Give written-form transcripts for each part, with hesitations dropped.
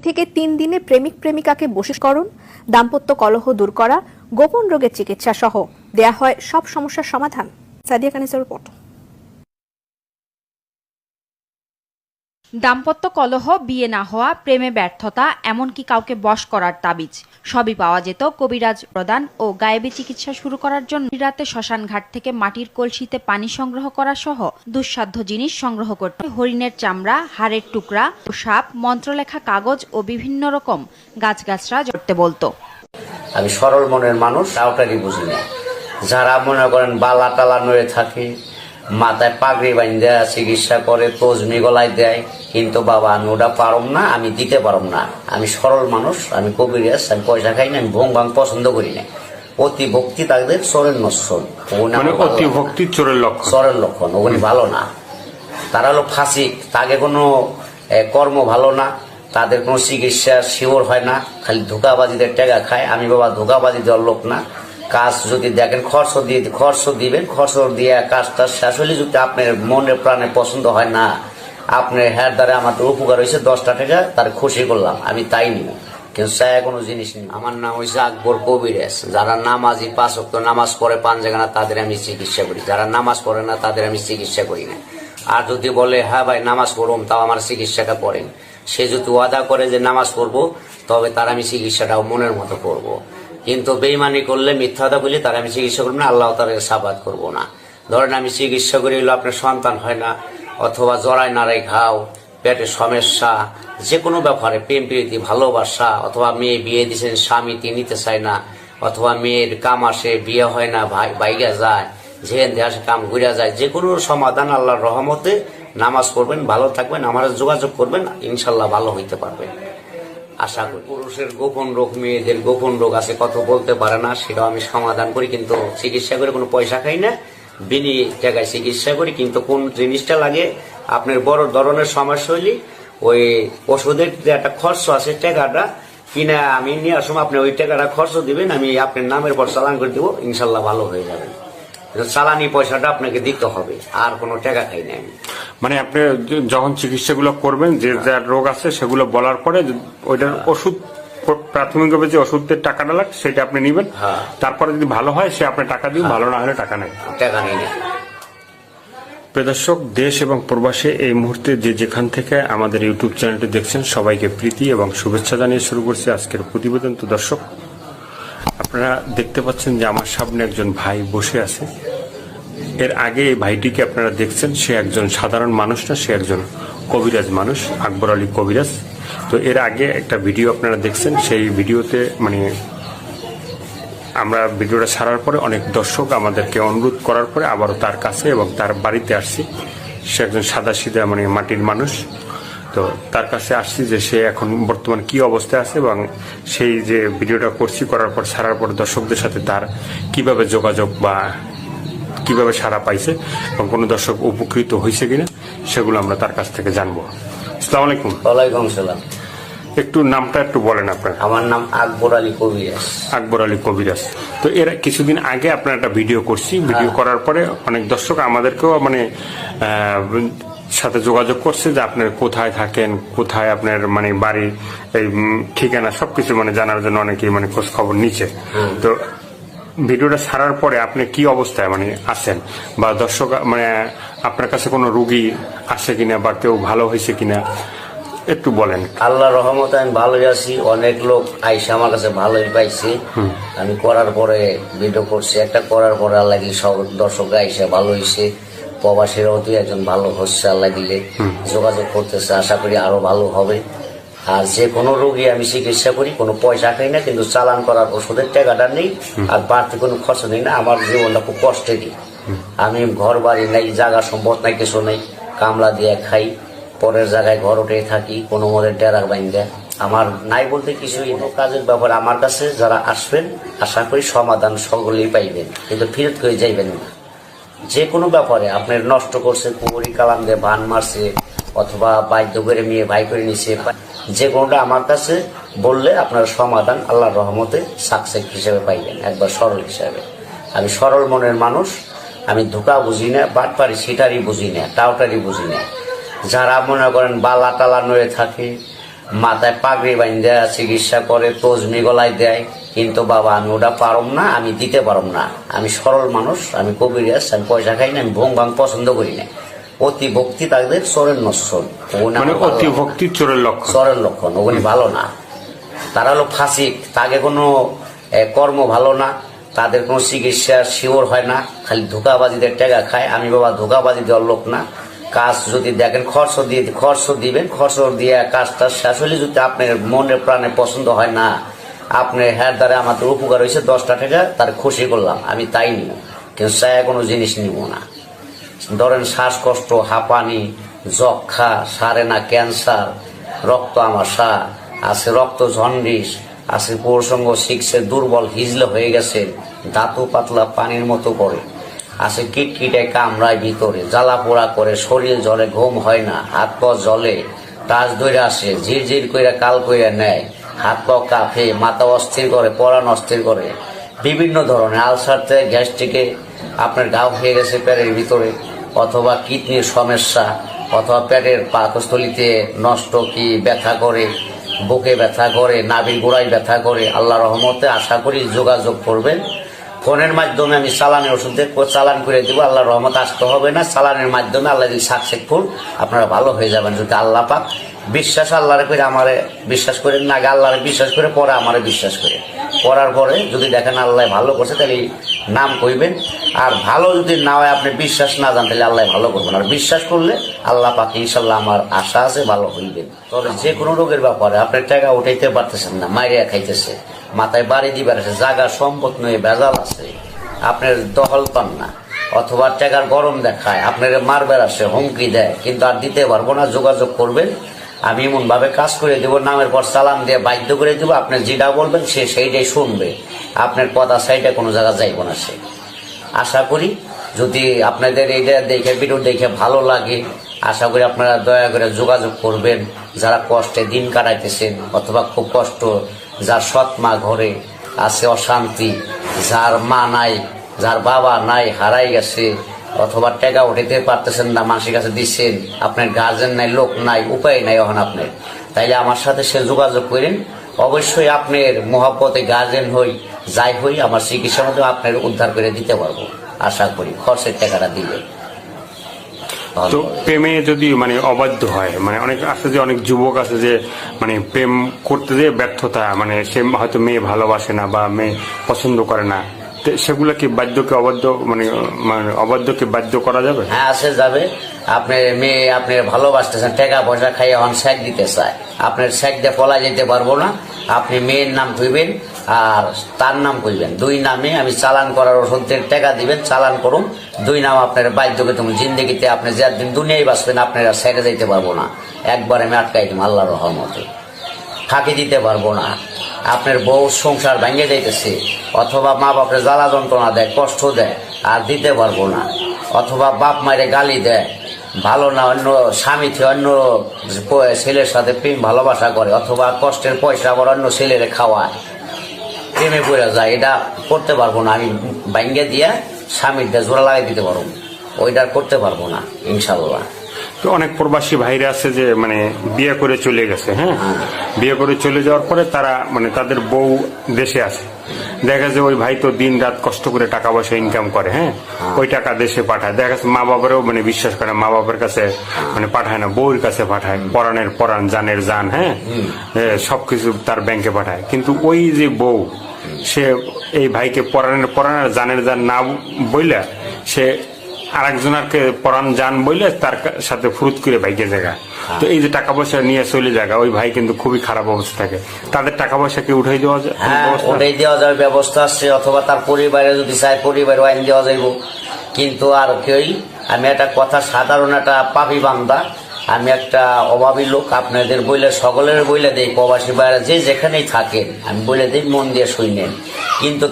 থেকে 3 দিনে প্রেমিক প্রেমিকাকে বশীকরণ, দাম্পত্য কলহ দূর করা, গোপন রোগের চিকিৎসা সহ দেয়া হয় সব সমস্যার সমাধান। সাদিয়া কানিসের রিপোর্ট। দাম্পত্য কলহ, বিয়ে না হওয়া, প্রেমে ব্যর্থতা, এমনকি কাউকে বশ করার তাবিজ সবই পাওয়া যেত কবিরাজ প্রদান ও গায়েবী চিকিৎসা শুরু করার জন্য। রাতে শ্মশানঘাট থেকে মাটির কলসিতে পানি সংগ্রহ করা সহ দুঃসাধ্য জিনিস সংগ্রহ করতে হরিণের চামড়া, হাড়ের টুকরা, সাপ, মন্ত্রলেখা কাগজ ও বিভিন্ন রকম গাছগাছরা জড়তে বলতো। আমি সরল মনের মানুষ, টাউটারি বুঝি না। যারা মনে করেন বালা টালা নড়ে থাকে, মাথায় পাগড়ি বান্ধা চিকিৎসা করে, তজমি গলায় দেয়, কিন্তু বাবা আমি ওটা পারম না, আমি দিতে পারম না। আমি সরল মানুষ, আমি কবিরাজ, আমি পয়সা খাই না, আমি ভং ভাং পছন্দ করি না। অতি ভক্তি তাদের চোরের নশ্বর, অতি ভক্তি চোরের লক্ষণ, চোরের লক্ষণ। ওগুলি ভালো না, তারা হলো ফাঁসিক, তাকে কোনো কর্ম ভালো না, তাদের কোনো চিকিৎসা শিওর হয় না, খালি ধোকাবাজিদের টাকা খায়। আমি বাবা ধোকাবাজি দেওয়ার লোক না। কাজ যদি দেখেন খরচ দিবেন, খরচ দিয়ে কাজটা শেষ হলে যদি আপনার মনে প্রাণে পছন্দ হয় না, আপনার হ্যার দ্বারা আমাদের উপকার হয়েছে 10টা টাকা, তার খুশি করলাম, আমি তাই নিব, কিন্তু চায় কোনো জিনিস নেই। আমার নাম হয়েছে আকবর কবিরাজ। যারা নামাজি 5 ওয়াক্ত নামাজ পড়ে 5 জায়গা, তাদের আমি চিকিৎসা করি। যারা নামাজ পড়ে না তাদের আমি চিকিৎসা করি না। আর যদি বলে হ্যাঁ ভাই নামাজ পড়ুম, তাও আমার চিকিৎসাটা করেন, সে যদি ওয়াদা করে যে নামাজ পড়বো, তবে তার আমি চিকিৎসাটাও মনের মতো করবো। কিন্তু বেইমানি করলে, মিথ্যাটা বলে তার আমি চিকিৎসা করবো না, আল্লাহ তার সাবাদ করবো না। ধরেন আমি চিকিৎসা করি হলো আপনার সন্তান হয় না, অথবা জরাই নাড়াই ঘাও, পেটের সমস্যা, যে কোনো ব্যাপারে, প্রেম প্রীতি, ভালোবাসা, অথবা মেয়ে বিয়ে দিয়েছেন স্বামী তিনি নিতে চায় না, অথবা মেয়ের কাম আসে বিয়ে হয় না, বাইগা যায়, যেহেন দেশে কাম ঘুরে যায়, যে কোনো সমাধান আল্লাহর রহমতে। নামাজ পড়বেন, ভালো থাকবেন, আমার যোগাযোগ করবেন, ইনশাল্লাহ ভালো হইতে পারবেন আশা করি। পুরুষের গোপন রোগ, মেয়েদের গোপন রোগ আছে, কত বলতে পারে না, সেটাও আমি সমাধান করি, কিন্তু চিকিৎসা করে কোনো পয়সা খাই না, বিনি টাকায় চিকিৎসা করি। কিন্তু কোন জিনিসটা লাগে আপনার বড় ধরনের সমস্যা হইলে ওই ওষুধের যে একটা খরচ আছে, টাকাটা কিনা আমি নিয়ে আসুন, আপনি ওই টাকাটা খরচ দিবেন, আমি আপনার নামের পর চালান করে দিব, ইনশাল্লাহ ভালো হয়ে যাবেন। চালানি পয়সাটা আপনাকে দিতে হবে, আর কোনো টাকা খাই না আমি। মানে আপনি যখন চিকিৎসাগুলো করবেন, যে যার রোগ আছে সেগুলো বলার পরে ওইটার ওষুধ, প্রাথমিকভাবে যে ওষুধের টাকাটা লাগে সেটা আপনি নেবেন, তারপরে যদি ভালো হয় সে আপনি টাকা দিন, ভালো না হলে টাকা নেই। প্রিয় দর্শক, দেশ এবং প্রবাসে এই মুহূর্তে যে যেখান থেকে আমাদের ইউটিউব চ্যানেলটি দেখছেন, সবাইকে প্রীতি এবং শুভেচ্ছা জানিয়ে শুরু করছি আজকের প্রতিবেদন। তো দর্শক, আপনারা দেখতে পাচ্ছেন যে আমার সামনে একজন ভাই বসে আছে। এর আগে এই ভাইটিকে আপনারা দেখছেন, সে একজন সাধারণ মানুষ না, সে একজন কবিরাজ মানুষ, আকবর আলী কবিরাজ। তো এর আগে একটা ভিডিও আপনারা দেখছেন, সেই ভিডিওতে মানে আমরা ভিডিওটা ছাড়ার পরে অনেক দর্শক আমাদেরকে অনুরোধ করার পরে আবারও তার কাছে এবং তার বাড়িতে আসছি। সে একজন সাদা সিধা মানে মাটির মানুষ। তো তার কাছে আসছি যে সে এখন বর্তমান কি অবস্থায় আছে, এবং সেই যে ভিডিওটা করছি, করার পর ছাড়ার পর দর্শকদের সাথে তার কিভাবে যোগাযোগ বা কিভাবে সাড়া পাইছে এবং কোনো দর্শক উপকৃত হয়েছে কিনা, সেগুলো আমরা তার কাছ থেকে জানবো। আসসালামু আলাইকুম। ওয়ালাইকুম সালাম। একটু নামটা একটু বলেন আপনার। আমার নাম আকবর আলী কবিরাজ। আকবর আলী কবিরাজ। তো এর কিছুদিন আগে আপনার একটা ভিডিও করছি, ভিডিও করার পরে অনেক দর্শক আমাদেরকেও মানে সাথে যোগাযোগ করছে যে আপনার কোথায় থাকেন, কোথায় আপনার মানে বাড়ি, এই ঠিকানা সবকিছু মানে জানার জন্য অনেকেই মানে খোঁজ খবর নিচ্ছে। তো ভিডিওটা ছাড়ার পরে আপনি কি অবস্থায় মানে আছেন, বা দর্শক মানে আপনার কাছে কোনো রোগী আসে কিনা, বা কেউ ভালো হয়েছে কিনা একটু বলেন। আল্লাহ রহমতে আমি ভালোই আছি। অনেক লোক আইসা আমার কাছে ভালোই পাইছি। আমি করার পরে ভিডিও করছি, একটা করার পরে আল্লাহ কি সব দর্শক আইসা ভালো হয়েছে। প্রবাসীরাও তুই একজন ভালো হচ্ছে, আল্লাহ দিলে যোগাযোগ করতেছে, আশা করি আরো ভালো হবে। আর যে কোনো রোগী আমি চিকিৎসা করি, কোনো পয়সা খাই না, কিন্তু চালান করার ওষুধের টাকাটা নেই, আর বাড়তি কোনো খরচ নেই না। আমার জীবনটা খুব কষ্টে দিই। আমি ঘর বাড়ি নাই, জায়গা সম্পদ নাই, কিছু নেই, কামলা দিয়ে খাই, পরের জায়গায় ঘর উঠে থাকি, কোনো মধ্যে ডেরা বাইন্দা। আমার নাই বলতে কিছুই কাজের ব্যাপারে আমার কাছে যারা আসবেন, আশা করি সমাধান সকলেই পাইবেন, কিন্তু ফিরত করে যাইবেন না। যে কোনো ব্যাপারে আপনার নষ্ট করছে, পুকুরি কালাম দিয়ে ভান মারছে, অথবা বাধ্য করে মেয়ে ভাই করে নিছে, যে কোনোটা আমার কাছে বললে আপনার সমাধান আল্লাহর রহমতে সাকসেস হিসেবে পাইবেন, একবার সরল হিসাবে। আমি সরল মনের মানুষ, আমি ধোকা বুঝি না, বাটপারি সিটারি বুঝি না, টাউটারি বুঝি না। যারা মনে করেন বালা টালা নড়ে থাকে, মাথায় পাগড়ি বাইন্ধা চিকিৎসা করে, তজমি গলায় দেয়। কিন্তু বাবা আমি ওটা পারম না, আমি দিতে পারম না। আমি সরল মানুষ, আমি কবিরাজ, আমি পয়সা খাই না, আমি ভোং ভাং পছন্দ করি না। অতি ভক্তি তাদের চোরের নশ্বর, মানে অতি ভক্তি চোরের লক্ষণ। চোরের লক্ষণ, ওগুলি ভালো না। তারা হলো ফাসিক, তাকে কোনো কর্ম ভালো না, তাদের কোনো চিকিৎসা শিওর হয় না, খালি ধোকাবাজিদের টাকা খায়। আমি বাবা ধোকাবাজি দেওয়ার লোক না। কাজ যদি দেখেন খরচ দিবেন, খরচ দিয়ে কাজটা শেষ হলে যদি আপনার মনে প্রাণে পছন্দ হয় না, আপনার হ্যার দ্বারা আমাদের উপকার হয়েছে 10টা টাকা, তার খুশি করলাম, আমি তাই নিব। কিন্তু চায় কোনো জিনিস নিব না। ধরেন শ্বাসকষ্ট, হাঁপানি, যক্ষা, সারেনা ক্যান্সার, রক্ত আমাশা আছে, রক্ত জন্ডিস আছে, প্রসঙ্গ শিখছে, দুর্বল হিজলে হয়ে গেছে, দাঁতু পাতলা পানির মতো করে আছে, কিটকিটে কামড়ায় ভিতরে, জ্বালা পোড়া করে, শরীর জ্বলে, ঘুম হয় না, হাত পা জ্বলে, টাচ ধরে আসে, ঝিরঝির করে কাল করে নেয়, হাত পা কাঁপে, মাথা অস্থির করে, পরাণ অস্থির করে, বিভিন্ন ধরনের আলসার থেকে গ্যাস্ট্রিকে আপনার ঘাও হয়ে গেছে পেটের ভিতরে, অথবা কিডনির সমস্যা, অথবা পেটের পাকস্থলিতে নষ্ট কি ব্যথা করে, বুকে ব্যথা করে, নাভির গোড়ায় ব্যথা করে। আল্লাহ রহমতে আশা করি যোগাযোগ করবেন। ফোনের মাধ্যমে আমি চালানের ওষুধ চালান করে দিব, আল্লাহ রহমত আসতে হবে না। চালানের মাধ্যমে আল্লাহ যদি সাকসেসফুল, আপনারা ভালো হয়ে যাবেন যদি আল্লাহ পাক বিশ্বাস আল্লাহরে করে আমারে বিশ্বাস করেন না, আগে আল্লাহরে বিশ্বাস করে পরে আমারে বিশ্বাস করে, করার পরে যদি দেখেন আল্লাহ ভালো করছে তাহলে নাম কইবেন। আর ভালো যদি না হয়, আপনি বিশ্বাস না জান, তাহলে আল্লাহ ভালো করবেন। আর বিশ্বাস করলে আল্লাহ পাক ইনশাল্লাহ আমার আশা আছে ভালো হইবেন। তবে যে কোনো রোগের ব্যাপারে আপনার টাকা উঠাইতে পারতেছেন না, মাইরিয়া খাইতেছে, মাথায় বাড়ি দিবার আছে, জায়গা সম্পদ নয়, ভেজাল আছে, আপনার দখল পান না, অথবা টাকার গরম দেখায়, আপনার মারবার আসে, হুমকি দেয়, কিন্তু আর দিতে পারবো না, যোগাযোগ করবেন। আমি এমন ভাবে কাজ করে দেবো, নামের পর চালান দিয়ে বাধ্য করে দেবো, আপনি যেটা বলবেন সে সেইটাই শুনবে, আপনার কথা সাইডে কোনো জায়গা যাইব না সে। আশা করি যদি আপনাদের এইটা দেখে, ভিডিও দেখে ভালো লাগে, আশা করি আপনারা দয়া করে যোগাযোগ করবেন। যারা কষ্টে দিন কাটাইতেছেন, অথবা খুব কষ্ট, যার সৎ মা ঘরে আছে, অশান্তি, যার মা নাই, যার বাবা নাই, হারাই গেছে, অথবা টাকা উঠাইতে পারতেছেন না, মানুষের কাছে দিচ্ছেন, আপনার গার্জেন নাই, লোক নাই, উপায় নাই এখন আপনার, তাইলে আমার সাথে সে যোগাযোগ করেন। অবশ্যই আপনার মহব্বতে গার্জেন হই, যাই হই, আমার চিকিৎসার মধ্যে আপনার উদ্ধার করে দিতে পারবো, আশা করি খরচের টাকাটা দিলে। তো প্রেমে যদি মানে অবাধ্য হয়, মানে অনেক আছে যে, অনেক যুবক আছে যে মানে প্রেম করতে যে ব্যর্থতা, মানে সে হয়তো মেয়ে ভালোবাসে না বা মেয়ে পছন্দ করে না, সেগুলো কি বাধ্যকে অবাধ্য, মানে অবাধ্যকে বাধ্য করা যাবে? হ্যাঁ, আসে যাবে। আপনি মেয়ে আপনি ভালোবাসতেছেন, টাকা পয়সা খাইয়ে এখন শেক দিতে চায়, আপনার শেক দিয়ে পলা যেতে পারবো না। আপনি মেয়ের নাম কইবেন আর তার নাম কইবেন, দুই নামে আমি চালান করার ওষুধের টাকা দিবেন, চালান করুন, দুই নাম আপনার বাধ্যকে তুমি জিন্দগিতে আপনি যে একদিন দুনিয়ায় বাঁচবেন, আপনারা সাইডে যাইতে পারবো না, একবার আমি আটকাই দিব আল্লাহর রহমতে, ফাঁকি দিতে পারবো না। আপনার বউ সংসার ভেঙে যাইতেছে, অথবা মা বাপের জ্বালা যন্ত্রণা দেয়, কষ্ট দেয়, আর দিতে পারবো না, অথবা বাপ মায়ের গালি দেয়, ভালো না, অন্য স্বামী থেকে অন্য ছেলের সাথে প্রেম ভালোবাসা করে, অথবা কষ্টের পয়সা আবার অন্য ছেলেরে খাওয়ায়, প্রেমে পড়ে যায়, এটা করতে পারবো না। আমি ভেঙে দিয়া স্বামীরটা জোড়া লাগাই দিতে পারবো, ওইটা করতে পারবো না ইনশাল্লাহ। তো অনেক প্রবাসী ভাইরা আছে যে মানে বিয়ে করে চলে গেছে, হ্যাঁ, বিয়ে করে চলে যাওয়ার পরে তারা মানে তাদের বউ দেশে আছে, দেখা যায় ওই ভাই তো দিন রাত কষ্ট করে টাকা পয়সা ইনকাম করে, হ্যাঁ, ওই টাকা দেশে পাঠায়, দেখা যাচ্ছে মা বাবারও মানে বিশ্বাস করে, মা বাবার কাছে মানে পাঠায় না, বউর কাছে পাঠায়, পরাণের পরাণ, জানের জান, হ্যাঁ, সবকিছু তার ব্যাংকে পাঠায়। কিন্তু ওই যে বউ, সে এই ভাইকে পরাণের পরাণ আর জানের জান না বইলা সে আরেকজনকে পরাণ জান বইলে তার সাথে ফুরুত করে ভাইকে জায়গা। তো এই যে টাকা পয়সা নিয়ে চলে জায়গা, ওই ভাই কিন্তু খুবই খারাপ অবস্থা থাকে, তাদের টাকা পয়সা কি উঠাই দেওয়া যায়? হ্যাঁ, উঠাই দেওয়া যাবে, ব্যবস্থা আছে, অথবা তার পরিবারে যদি চায় পরিবার আইন দেওয়া যাইব। কিন্তু আর কেউই, আমি একটা কথা, সাধারণ একটা পাপি বান্দা, আমি একটা অভাবী লোক, আপনাদের বইলে সকলের বইলে দেই, প্রবাসী বাইরে যে যেখানেই থাকেন আমি বলে দিই, মন দিয়ে শুনেন। কিন্তু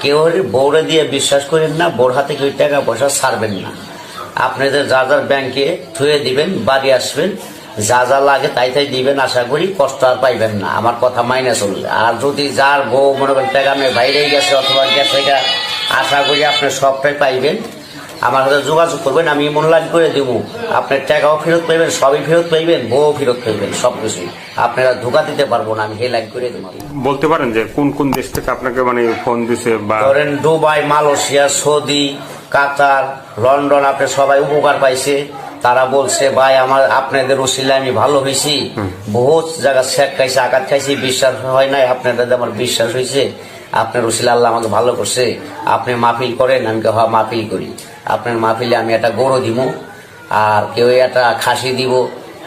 কেউ বউরে দিয়ে বিশ্বাস করেন না, বউর হাতে কেউ টাকা পয়সা ছাড়বেন না। আপনাদের যা যার ব্যাংকে থুয়ে দিবেন, বাড়ি আসবেন, যা যা লাগে তাই তাই দিবেন, আশা করি কষ্ট আর পাইবেন না, আমার কথা মাইনে চলবে। আর যদি যার বউ মনে করেন টাকা মেয়ে বাইরে গেছে অথবা গেছে, আশা করি আপনি সবটাই পাইবেন। আমার সাথে যোগাযোগ করবেন, আমি মূল্যায়ন করে দেবো। আপনার টাকাও ফেরত পাইবেন, সবই ফেরত পাইবেন, বউ ফেরত পাইবেন, সবকিছুই। আপনারা ধোকা দিতে পারবো না, আমি সেই লাইন করে দেবো। বলতে পারেন যে কোন কোন দেশ থেকে আপনাকে মানে ফোন দিছে বা ধরেন দুবাই, মালয়েশিয়া, সৌদি, কাতার, লন্ডন, আপনি সবাই উপকার পাইছে। তারা বলছে ভাই আমার আপনাদের ওসিলায় আমি ভালো হয়েছি, বহুত জায়গা শেখ খাইছে, আঘাত খাইছি, বিশ্বাস হয় নাই, আপনাদের আমার বিশ্বাস হয়েছে, আপনার ওসিলা আল্লাহ আমাকে ভালো করছে, আপনি মাহফিল করেন। আমি হ্যাঁ মাহফিল করি। আপনার মাহফিলে আমি একটা গরু দিব, আর কেউ একটা খাসি দিব,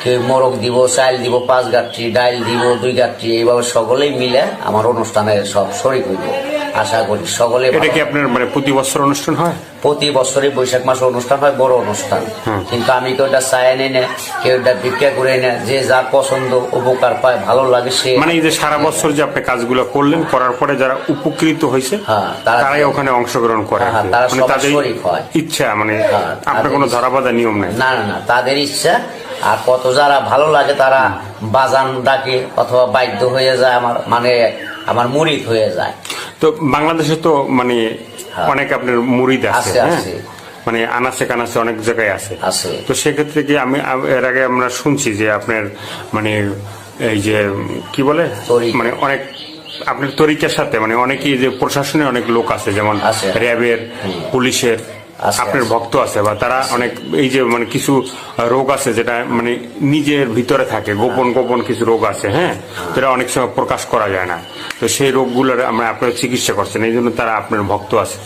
কেউ মোরগ দিব, চাল দিব 5 গাঁটরি, ডাইল দিব 2 গাঁটরি, এইভাবে সকলেই মিলে আমার অনুষ্ঠানে সব শরীক হইব। আশা করি সকলে। এটা কি আপনার মানে প্রতি বছর অনুষ্ঠান হয়? প্রতি বছরই বৈশাখ মাসে অনুষ্ঠান হয়, বড় অনুষ্ঠান। কিন্তু আমি কেউটা চাই নেই না, কেউটা ভিক্ষা করে না, যে যার পছন্দ উপকার পায়, ভালো লাগে সে। মানে এই যে সারা বছর যে আপনি কাজগুলো করলেন, করার পরে যারা উপকৃত হয়েছে তারাই ওখানে অংশগ্রহণ করে, তারা মানে সবাই তাদের শরীক হয়। ইচ্ছা, মানে আপনার কোনো ধরাবাধা নিয়ম নেই। না না না, তাদের ইচ্ছা। আর কত যারা ভালো লাগে তারা বাজান ডাকে অথবা বাধ্য হয়ে যায়, আমার মানে আমার মুরিদ হয়ে যায়। তো বাংলাদেশে তো মানে অনেক আপনার মুরিদ আছে, হ্যাঁ, মানে আনাচে কানাচে অনেক জায়গায় আছে। তো সেক্ষেত্রে কি আমি এর আগে আমরা শুনছি যে আপনার মানে এই যে কি বলে মানে অনেক আপনার তরিকার সাথে মানে অনেকেই যে প্রশাসনে অনেক লোক আছে, যেমন র্যাবের, পুলিশের আপনার ভক্ত আছে, বা তারা অনেক এই যে মানে কিছু রোগ আছে যেটা মানে নিজের ভিতরে থাকে, গোপন গোপন কিছু রোগ আছে, হ্যাঁ, যেটা অনেক সময় প্রকাশ করা যায় না। তো সেই রোগগুলোর আমরা আপনার চিকিৎসা করছেন, এই জন্য তারা আপনার ভক্ত আছে।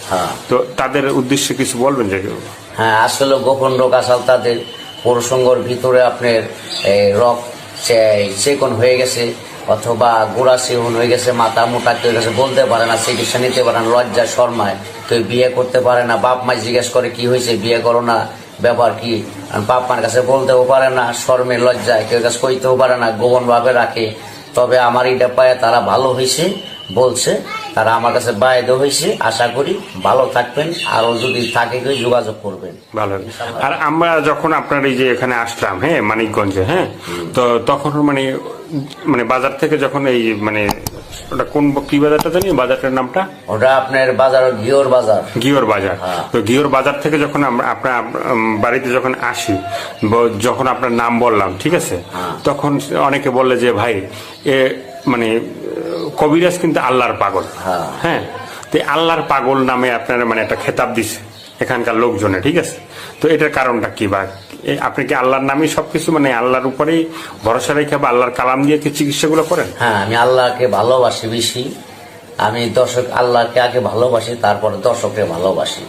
তো তাদের উদ্দেশ্যে কিছু বলবেন যে? হ্যাঁ, আসলে গোপন রোগ আসল তাদের পুরুষঙ্গর ভিতরে আপনার রক চেকন হয়ে গেছে, অথবা গোড়া সেহন হয়ে গেছে, মাথা মোটা হয়ে গেছে, বলতে পারে না, চিকিৎসা নিতে পারে না, লজ্জা শর্মায় কেউ বিয়ে করতে পারে না, বাপ মা জিজ্ঞেস করে কি হয়েছে, বিয়ে করো না, ব্যাপার কি, বাপ মার কাছে বলতেও পারে না, শর্মে লজ্জায় কেউ কাছে কইতেও পারে না, গোপন ভাবে রাখে। তবে আমার এটা পায়ে তারা ভালো হয়েছে বলছে, তারা আমার কাছে বায়দ হয়েছে। আশা করি ভালো থাকবেন, আরো যদি থাকে কেউ যোগাযোগ করবেন। ভালো। আর আমরা যখন আপনার এই যে এখানে আসলাম, হ্যাঁ, মানিকগঞ্জে, হ্যাঁ, তো তখন মানে মানে বাজার থেকে যখন এই মানে ওটা কোন কি বাজারটা জানি, বাজারটার নামটা? ওটা আপনার বাজার ঘিওর বাজার। ঘিওর বাজার। তো ঘিওর বাজার থেকে যখন আমরা আপনার বাড়িতে যখন আসি, যখন আপনার নাম বললাম, ঠিক আছে, তখন অনেকে বললে যে ভাই এ মানে কবিরাজ কিন্তু আল্লাহর পাগল, হ্যাঁ, তো আল্লাহর পাগল নামে আপনার মানে একটা খেতাব দিছে এখানকার লোকজনে, ঠিক আছে। তো এটার কারণটা কি, বা আপনি কি আল্লাহর নামে সবকিছু মানে আল্লাহর উপরেই ভরসা রেখে বা আল্লাহর কালাম দিয়ে কি চিকিৎসাগুলো করেন? হ্যাঁ, আমি আল্লাহকে ভালোবাসি বেশি। আমি আল্লাহকে আগে ভালোবাসি, তারপরে দর্শককে ভালোবাসি।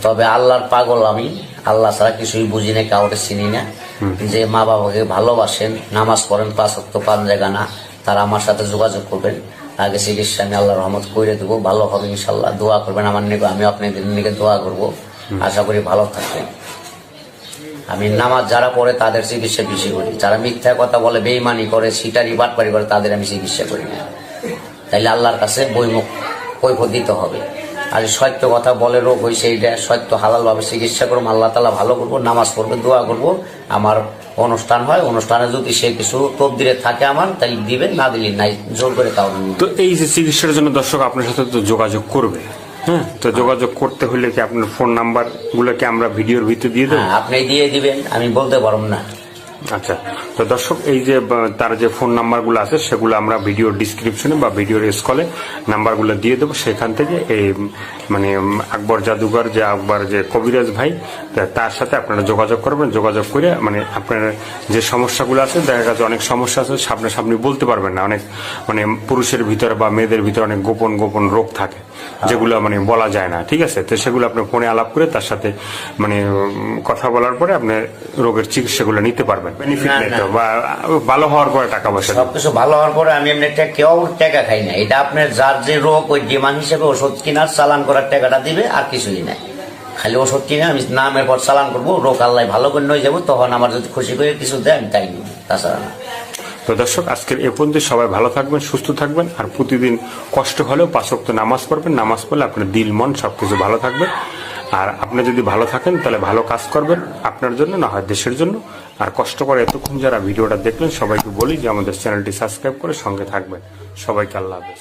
তবে আল্লাহর পাগল আমি, আল্লাহ ছাড়া কিছুই বুঝি না, কাউকে চিনি না। যে মা বাবাকে ভালোবাসেন, নামাজ পড়েন 5 ওয়াক্ত 5 জায়গা না, তারা আমার সাথে যোগাযোগ করবেন। আগে চিকিৎসা আমি আল্লাহর রহমত করে দেবো, ভালো হবে ইনশাল্লাহ। দোয়া করবেন আমার নিকে, আমি আপনাদের নিকে দোয়া করবো। আশা করি ভালো থাকবেন। আমি নামাজ যারা পড়ে তাদের চিকিৎসা বেশি করি, যারা মিথ্যা কথা বলে, বেইমানি করে, সিটারি বাটপারি করে, তাদের আমি চিকিৎসা করি না। তাইলে আল্লাহর কাছে বইমুখ কৈফত দিতে হবে। আর সত্য কথা বলে রোগ হয়েছে, এইটা সত্য হালাল ভাবে চিকিৎসা করবো, আল্লাহ তাআলা ভালো করবো, নামাজ পড়বে, দোয়া করবো। আমার অনুষ্ঠান হয়, অনুষ্ঠানে যদি সে কিছু তবদিরে থাকে আমার, তাহলে দিবেন, না দিলে নাই, জোর করে তাও। তো এই যে চিকিৎসার জন্য দর্শক আপনার সাথে তো যোগাযোগ করবে, হ্যাঁ, তো যোগাযোগ করতে হলে কি আপনার ফোন নাম্বার গুলোকে আমরা ভিডিওর ভিতরে দিয়ে দেবো? আপনি দিয়ে দিবেন, আমি বলতে পারবো না। আচ্ছা, তো দর্শক এই যে তার যে ফোন নাম্বারগুলো আছে সেগুলো আমরা ভিডিওর ডিসক্রিপশনে বা ভিডিওর স্কলে নাম্বারগুলো দিয়ে দেবো। সেখান থেকে এই মানে আকবর জাদুঘর যে আকবর যে কবিরাজ ভাই, তার সাথে আপনারা যোগাযোগ করবেন। যোগাযোগ করে মানে আপনার যে সমস্যাগুলো আছে, দেখা গেছে অনেক সমস্যা আছে সামনাসামনি বলতে পারবেন না, অনেক মানে পুরুষের ভিতরে বা মেয়েদের ভিতরে অনেক গোপন গোপন রোগ থাকে যেগুলো মানে বলা যায় না, ঠিক আছে। তো সেগুলো আপনি ফোনে আলাপ করে তার সাথে মানে কথা বলার পরে আপনি রোগের চিকিৎসাগুলো নিতে পারবেন। বেনিফিট নেই তো, বা ভালো হওয়ার পরে টাকা পয়সা, সবকিছু ভালো হওয়ার পরে আমি এমনি কেউ টাকা খাই না। এটা আপনার যার যে রোগ, ওই ডিমান্ড হিসেবে ওষুধ কেনার চালান করার টাকাটা দিবে, আর কিছুই নাই। খালি ওষুধ কিনে আমি নামের পর চালান করবো, রোগ আল্লাহ ভালো করে নিয়ে যাবো, তখন আমার যদি খুশি করে কিছু দেয় আমি তাই নিব, তাছাড়া না। তো দর্শক আজকের এ পর্যন্ত সবাই ভালো থাকবেন, সুস্থ থাকবেন, আর প্রতিদিন কষ্ট হলেও 5 ওয়াক্ত নামাজ পড়বেন। নামাজ পড়লে আপনার দিল মন সবকিছু ভালো থাকবে। আর আপনি যদি ভালো থাকেন তাহলে ভালো কাজ করবেন, আপনার জন্য না হয় দেশের জন্য। আর কষ্ট করে এতক্ষণ যারা ভিডিওটা দেখলেন সবাইকে বলি যে আমাদের চ্যানেলটি সাবস্ক্রাইব করে সঙ্গে থাকবেন। সবাইকে আল্লাহ হাফেজ।